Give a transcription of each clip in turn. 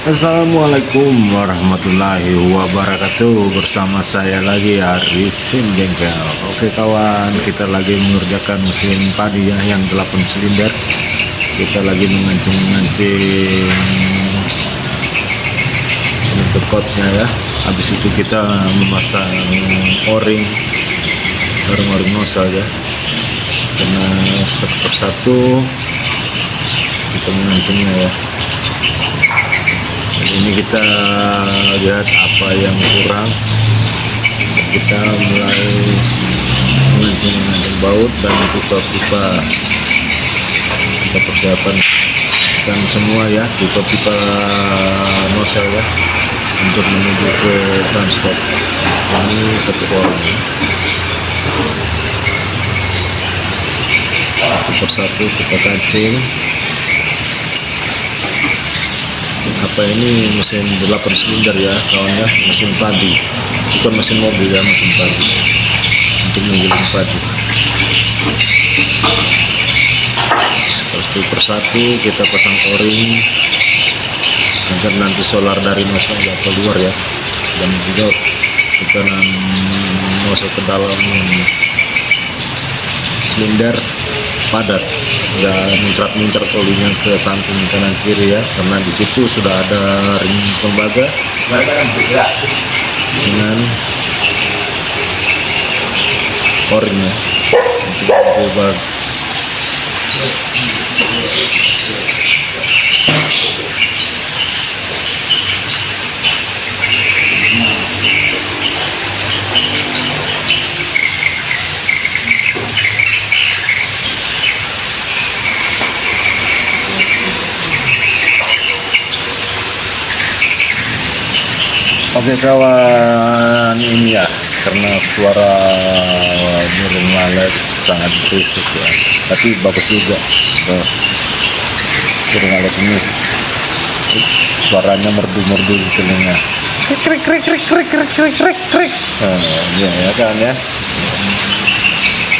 Assalamualaikum warahmatullahi wabarakatuh. Bersama saya lagi Arifin Jengkel. Oke kawan, kita lagi mengerjakan mesin padi ya, yang 8 silinder. Kita lagi mengancing penutup kotnya ya. Habis itu kita memasang o-ring nozzle ya. Karena satu persatu kita mengancingnya ya. Ini kita lihat apa yang kurang, kita mulai mengancing baut dan pipa-pipa. Kita persiapan semua ya, pipa-pipa nozzle ya, untuk menuju ke transport. Ini satu orang ya. Satu persatu kita kancing. Apa ini mesin 8 silinder ya kawan ya, mesin padi, bukan mesin mobil ya, mesin padi untuk menggiling padi. Satu persatu kita pasang o-ring agar nanti solar dari nozzle nggak keluar ya, dan juga tekanan nozzle ke dalam silinder padat, nggak muncrat-muncrat olinya ke samping kanan kiri ya, karena di situ sudah ada ring tembaga dengan o-ringnya untuk mencoba. Oke kawan, ini ya karena suara burung walet sangat berisik ya, tapi bagus juga. Burung walet ini suaranya merdu-merdu di telinga. Krik krik krik krik krik krik krik krik. Ya kan ya.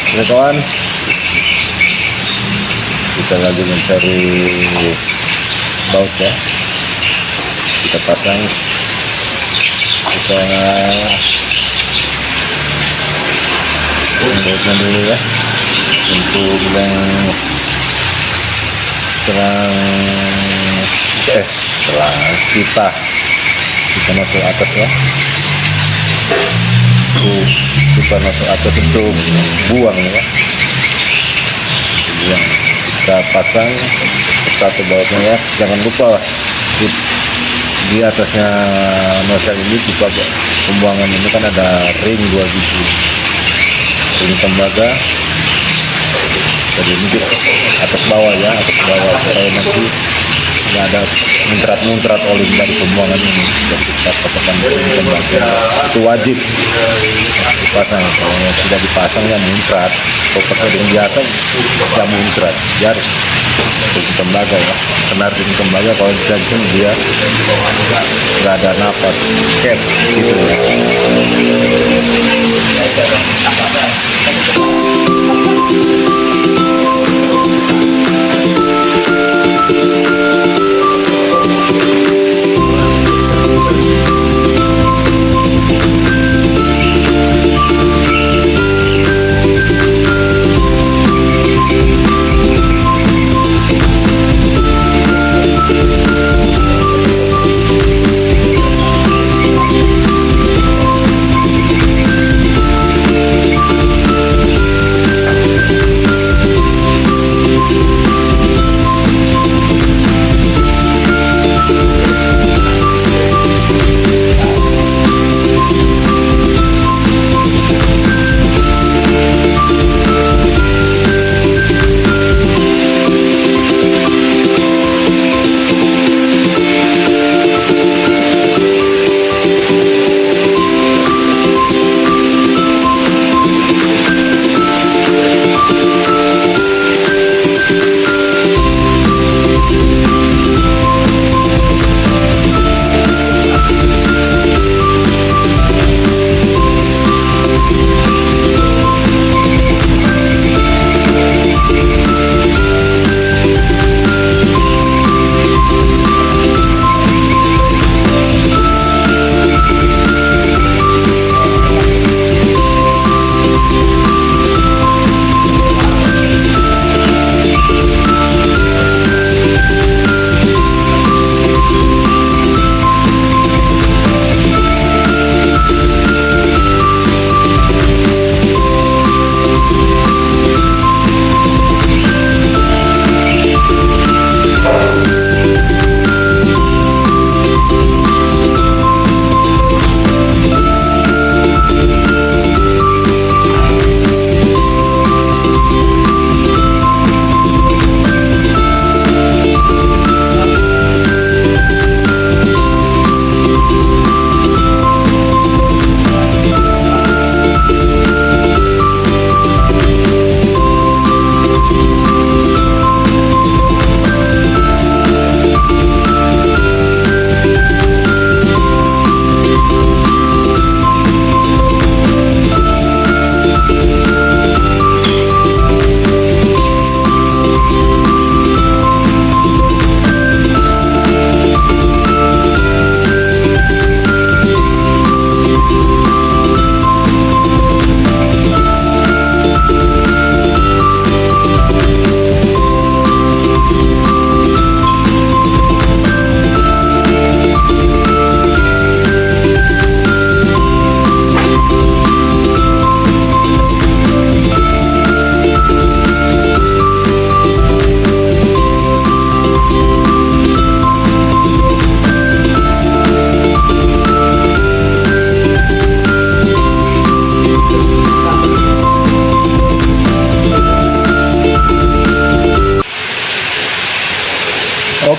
Oke kawan, kita lagi mencari baut ya. Kita pasang. Kita bautnya dulu ya, untuk yang selang kita masuk atas ya. Kita masuk atas untuk buang ya, buang. Kita pasang persatu bautnya ya. Jangan lupa di atasnya nozzle ini, di pembuangan ini kan ada ring 2 biji, ring tembaga. Jadi ini atas bawah ya, atas bawah, supaya nanti nggak ada muncrat oli dari pembuangan ini. Jadi kita pasangkan ring tembaga, itu wajib dipasang. Kalau tidak dipasang ya muncrat. Kalau pakai ring biasa ya muncrat, ya harus ring tembaga ya. Kena ring tembaga, kalau dicancing dia nggak ada napas, cap gitu ya.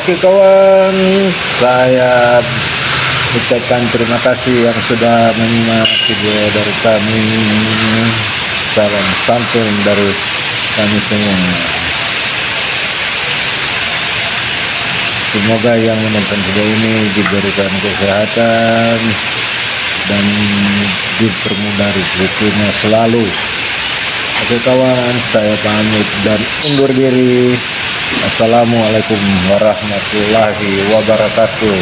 Oke kawan, saya ucapkan terima kasih yang sudah menyimak video dari kami. Salam santun dari kami semua. Semoga yang menonton video ini diberikan kesehatan dan dipermudah rezekinya selalu. Oke kawan, saya pamit dan undur diri. Assalamualaikum warahmatullahi wabarakatuh.